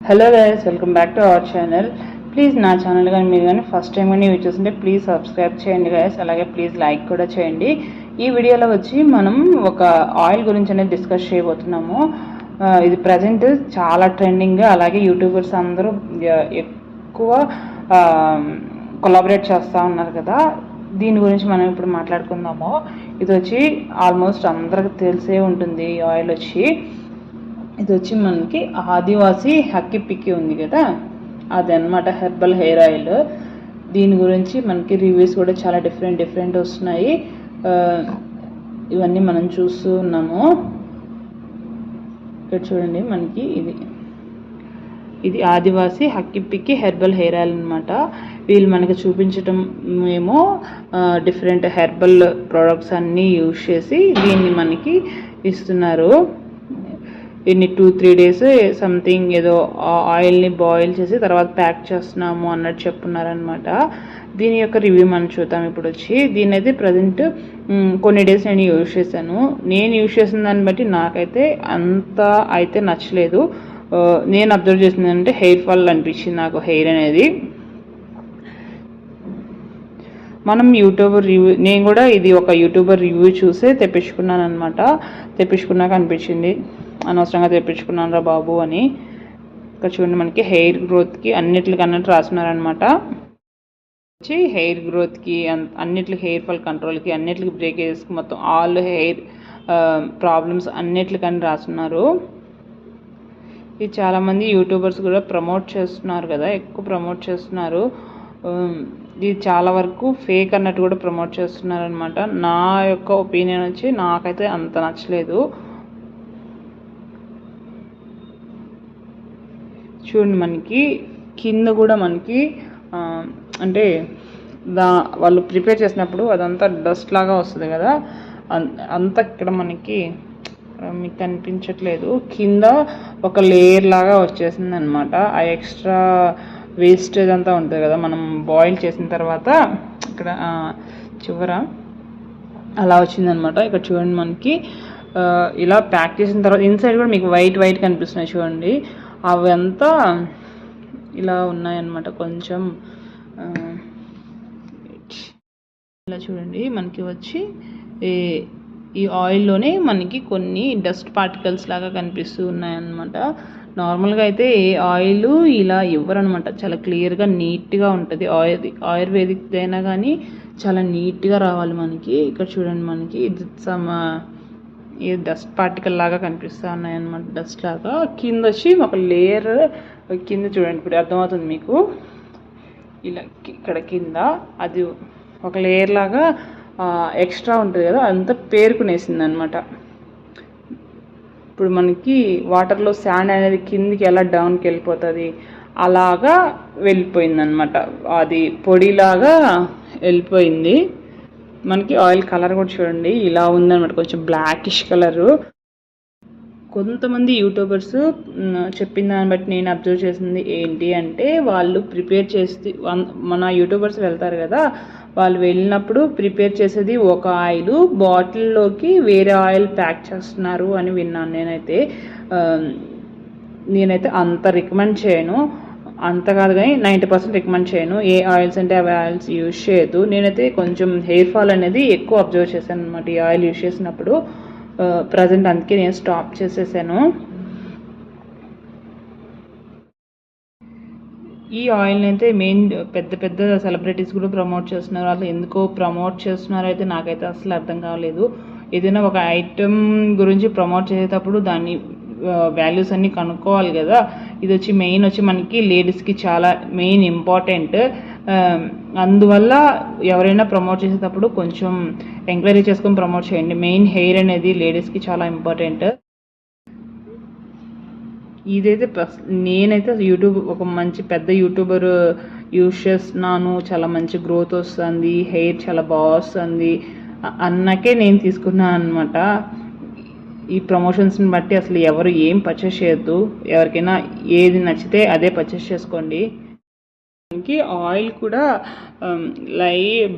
Hello guys, welcome back to our channel. Please నా channel కానీ మీరు కానీ ఫస్ట్ టైం కానీ యూజ్ చేస్తుంటే ప్లీజ్ సబ్స్క్రైబ్ చేయండి గైస్. అలాగే ప్లీజ్ లైక్ కూడా చేయండి. ఈ వీడియోలో వచ్చి మనం ఒక ఆయిల్ గురించి అనేది డిస్కస్ చేయబోతున్నాము. ఇది ప్రజెంట్ చాలా ట్రెండింగ్. అలాగే యూట్యూబర్స్ అందరూ ఎక్కువ కొలాబరేట్ చేస్తూ ఉన్నారు కదా. దీని గురించి మనం ఇప్పుడు మాట్లాడుకుందాము. ఇది వచ్చి ఆల్మోస్ట్ అందరికి తెలిసే ఉంటుంది. ఈ ఆయిల్ వచ్చి ఇది వచ్చి మనకి ఆదివాసి హక్కి పిక్కి ఉంది కదా, అదనమాట హెర్బల్ హెయిర్ ఆయిల్. దీని గురించి మనకి రివ్యూస్ కూడా చాలా డిఫరెంట్ వస్తున్నాయి. ఇవన్నీ మనం చూస్తూ ఉన్నాము. ఇక్కడ చూడండి, మనకి ఇది ఆదివాసి హక్కి పిక్కి హెర్బల్ హెయిర్ ఆయిల్ అనమాట. వీళ్ళు మనకి చూపించటం ఏమో డిఫరెంట్ హెర్బల్ ప్రోడక్ట్స్ అన్నీ యూజ్ చేసి దీన్ని మనకి ఇస్తున్నారు. ఇన్ని 2-3 డేస్ సంథింగ్ ఏదో ఆయిల్ని బాయిల్ చేసి తర్వాత ప్యాక్ చేస్తున్నాము అన్నట్టు చెప్పున్నారనమాట. దీని యొక్క రివ్యూ మనం చూద్దాం ఇప్పుడు వచ్చి. దీని అయితే ప్రజెంట్ కొన్ని డేస్ నేను యూజ్ చేశాను. నేను యూజ్ చేసిన దాన్ని బట్టి నాకైతే అంత అయితే నచ్చలేదు. నేను అబ్జర్వ్ చేసింది అంటే హెయిర్ ఫాల్ అనిపించింది నాకు. హెయిర్ అనేది మనం యూట్యూబర్ రివ్యూ, నేను కూడా ఇది ఒక యూట్యూబర్ రివ్యూ చూసే తెప్పించుకున్నాను అనమాట. తెప్పించుకున్నాక అనిపించింది అనవసరంగా తెప్పించుకున్నాను రా బాబు అని. ఇక్కడ చూడండి, మనకి హెయిర్ గ్రోత్కి అన్నిటికి అన్నట్టు రాస్తున్నారనమాట. వచ్చి హెయిర్ గ్రోత్కి, అన్నిటికి హెయిర్ ఫాల్ కంట్రోల్కి, అన్నిటికి బ్రేకేజెస్కి, మొత్తం ఆల్ హెయిర్ ప్రాబ్లమ్స్ అన్నిటికని రాస్తున్నారు. ఇది చాలామంది యూట్యూబర్స్ కూడా ప్రమోట్ చేస్తున్నారు కదా, ఎక్కువ ప్రమోట్ చేస్తున్నారు. ఇది చాలా వరకు ఫేక్ అన్నట్టు కూడా ప్రమోట్ చేస్తున్నారు అనమాట. నా యొక్క ఒపీనియన్ వచ్చి నాకైతే అంత నచ్చలేదు. చూడండి, మనకి కింద కూడా మనకి అంటే వాళ్ళు ప్రిపేర్ చేసినప్పుడు అదంతా డస్ట్ లాగా వస్తుంది కదా, అంతా ఇక్కడ మనకి మీకు కనిపించట్లేదు. కింద ఒక లేయర్ లాగా వచ్చేసింది అనమాట. ఆ ఎక్స్ట్రా వేస్టేజ్ అంతా ఉంటుంది కదా మనం బాయిల్ చేసిన తర్వాత, ఇక్కడ చివర అలా వచ్చిందనమాట. ఇక్కడ చూడండి, మనకి ఇలా ప్యాక్ చేసిన తర్వాత ఇన్సైడ్ కూడా మీకు వైట్ కనిపిస్తున్నాయి చూడండి. అవి అంతా ఇలా ఉన్నాయన్నమాట. కొంచెం ఇలా చూడండి, మనకి వచ్చి ఈ ఆయిల్లోనే మనకి కొన్ని డస్ట్ పార్టికల్స్ లాగా కనిపిస్తూ ఉన్నాయన్నమాట. నార్మల్గా అయితే ఏ ఆయిల్ ఇలా ఇవ్వరనమాట. చాలా క్లియర్గా నీట్గా ఉంటుంది. ఆయుర్వేదిక్ అయినా కానీ చాలా నీట్గా రావాలి మనకి. ఇక్కడ చూడండి, మనకి ఇది ఈ డస్ట్ పార్టికల్ లాగా కనిపిస్తూ ఉన్నాయన్నమాట. డస్ట్ లాగా కింద వచ్చి ఒక లేయర్ కింద చూడండి, ఇప్పుడు అర్థమవుతుంది మీకు. ఇలా ఇక్కడ కింద అది ఒక లేయర్ లాగా ఎక్స్ట్రా ఉంటుంది కదా, అంతా పేరుకునేసింది అనమాట. ఇప్పుడు మనకి వాటర్లో శాండ్ అనేది కిందికి ఎలా డౌన్కి వెళ్ళిపోతుంది అలాగా వెళ్ళిపోయిందనమాట. అది పొడిలాగా వెళ్ళిపోయింది. మనకి ఆయిల్ కలర్ కూడా చూడండి ఇలా ఉందన్నమాట, కొంచెం బ్లాకిష్ కలరు. కొంతమంది యూట్యూబర్స్ చెప్పిన దాన్ని బట్టి నేను అబ్జర్వ్ చేసింది ఏంటి అంటే, వాళ్ళు ప్రిపేర్ చేసి మన యూట్యూబర్స్ వెళ్తారు కదా, వాళ్ళు వెళ్ళినప్పుడు ప్రిపేర్ చేసేది ఒక ఆయిల్, బాటిల్లోకి వేరే ఆయిల్ ప్యాక్ చేస్తున్నారు అని విన్నాను. నేనైతే అంత రికమెండ్ చేయను. అంత కాదు కానీ 90% రికమెండ్ చేయను. ఏ ఆయిల్స్ అంటే అవి ఆయిల్స్ యూజ్ చేయొద్దు. నేనైతే కొంచెం హెయిర్ ఫాల్ అనేది ఎక్కువ అబ్జర్వ్ చేశాను అనమాట ఈ ఆయిల్ యూజ్ చేసినప్పుడు. ప్రజెంట్ అందుకే నేను స్టాప్ చేసేసాను. ఈ ఆయిల్ని అయితే మెయిన్ పెద్ద సెలబ్రిటీస్ కూడా ప్రమోట్ చేస్తున్నారు. అసలు ఎందుకో ప్రమోట్ చేస్తున్నారో అయితే నాకైతే అసలు అర్థం కాలేదు. ఏదైనా ఒక ఐటెం గురించి ప్రమోట్ చేసేటప్పుడు దాన్ని వాల్యూస్ అన్నీ కనుక్కోవాలి కదా. ఇది వచ్చి మెయిన్ వచ్చి మనకి లేడీస్కి చాలా మెయిన్ ఇంపార్టెంట్. అందువల్ల ఎవరైనా ప్రమోట్ చేసేటప్పుడు కొంచెం ఎంక్వైరీ చేసుకొని ప్రమోట్ చేయండి. మెయిన్ హెయిర్ అనేది లేడీస్కి చాలా ఇంపార్టెంట్. ఇదైతే నేనైతే ఒక మంచి పెద్ద యూట్యూబర్ యూజ్ చేస్తున్నాను, చాలా మంచి గ్రోత్ వస్తుంది, హెయిర్ చాలా బాగా వస్తుంది అన్నకే నేను తీసుకున్నాను అనమాట. ఈ ప్రమోషన్స్ని బట్టి అసలు ఎవరు ఏం పర్చేస్ చేయొద్దు. ఎవరికైనా ఏది నచ్చితే అదే పర్చేస్ చేసుకోండి. మనకి ఆయిల్ కూడా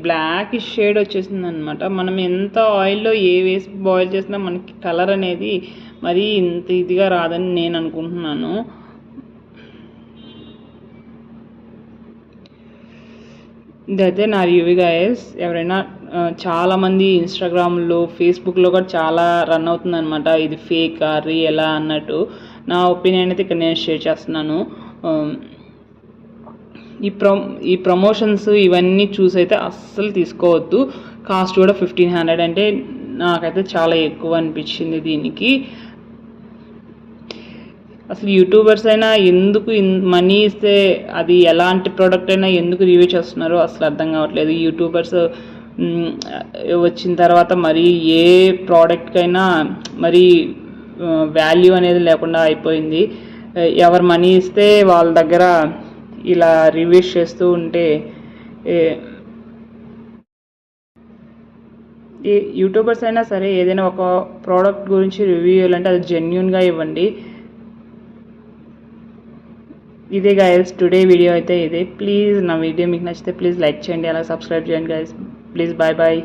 బ్లాక్ షేడ్ వచ్చేసింది అనమాట. మనం ఎంత ఆయిల్లో వేసి బాయిల్ చేసినా మనకి కలర్ అనేది మరీ ఇంత ఇదిగా రాదని నేను అనుకుంటున్నాను. ఇదైతే నా రివ్యూ గైస్. ఎవరైనా చాలామంది ఇన్స్టాగ్రామ్లో ఫేస్బుక్లో కూడా చాలా రన్ అవుతుంది అనమాట, ఇది ఫేకా రియలా అన్నట్టు. నా ఒపీనియన్ అయితే ఇక్కడ నేను షేర్ చేస్తున్నాను. ఈ ప్రమోషన్స్ ఇవన్నీ చూసి అయితే అస్సలు తీసుకోవద్దు. కాస్ట్ కూడా 1500 అంటే నాకైతే చాలా ఎక్కువ అనిపించింది దీనికి. అసలు యూట్యూబర్స్ అయినా ఎందుకు మనీ ఇస్తే అది ఎలాంటి ప్రోడక్ట్ అయినా ఎందుకు రివ్యూ చేస్తున్నారో అసలు అర్థం కావట్లేదు. యూట్యూబర్స్ వచ్చిన తర్వాత మరి ఏ ప్రోడక్ట్కైనా మరి వాల్యూ అనేది లేకుండా అయిపోయింది. ఎవరు మనీ ఇస్తే వాళ్ళ దగ్గర ఇలా రివ్యూస్ చేస్తూ ఉంటే యూట్యూబర్స్ అయినా సరే ఏదైనా ఒక ప్రోడక్ట్ గురించి రివ్యూ ఇవ్వాలంటే అది జెన్యూన్గా ఇవ్వండి. ఇదే గైస్ టుడే వీడియో అయితే ఇదే. ప్లీజ్ నా వీడియో మీకు నచ్చితే ప్లీజ్ లైక్ చేయండి, అలా సబ్స్క్రైబ్ చేయండి గైస్. Please bye bye.